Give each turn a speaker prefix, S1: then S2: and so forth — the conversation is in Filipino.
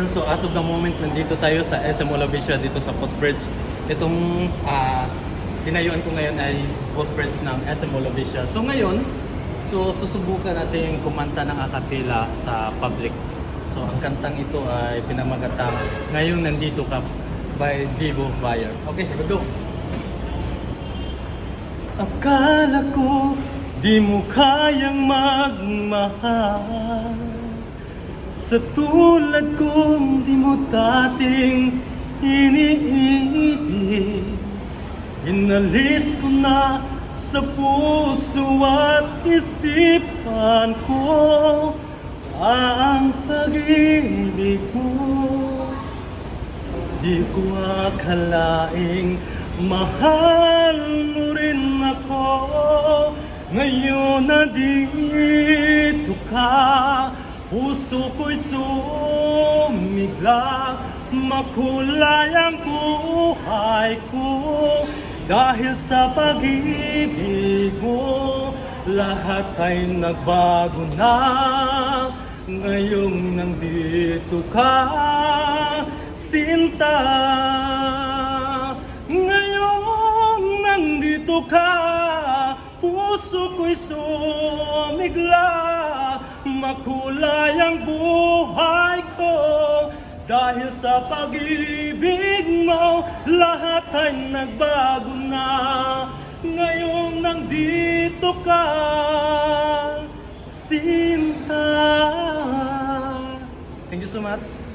S1: So as of the moment, nandito tayo sa SM Olaviscia dito sa footbridge. Itong tinayuan ko ngayon ay footbridge ng SM Olaviscia. So ngayon, susubukan natin kumanta ng akapela sa public. So ang kantang ito ay pinamagatang Ngayon Nandito Ka by Divo Bayer. Okay, here we go. Akala ko di mo kayang magmahal, sa tulad kong di mo dating iniibig. Inalis ko na sa puso at isipan ko ang pag-ibig mo. Di ko akalaing mahal mo rin ako. Ngayon na dito ka, puso ko'y sumigla. Makulay ang buhay ko dahil sa pag-ibig mo. Lahat ay nagbago na ngayong nandito ka, sinta. Ngayong nandito ka, puso ko'y sumigla. Makulay ang buhay ko dahil sa pag-ibig mo. Lahat ay nagbago na ngayong nandito ka, sinta. Thank you so much.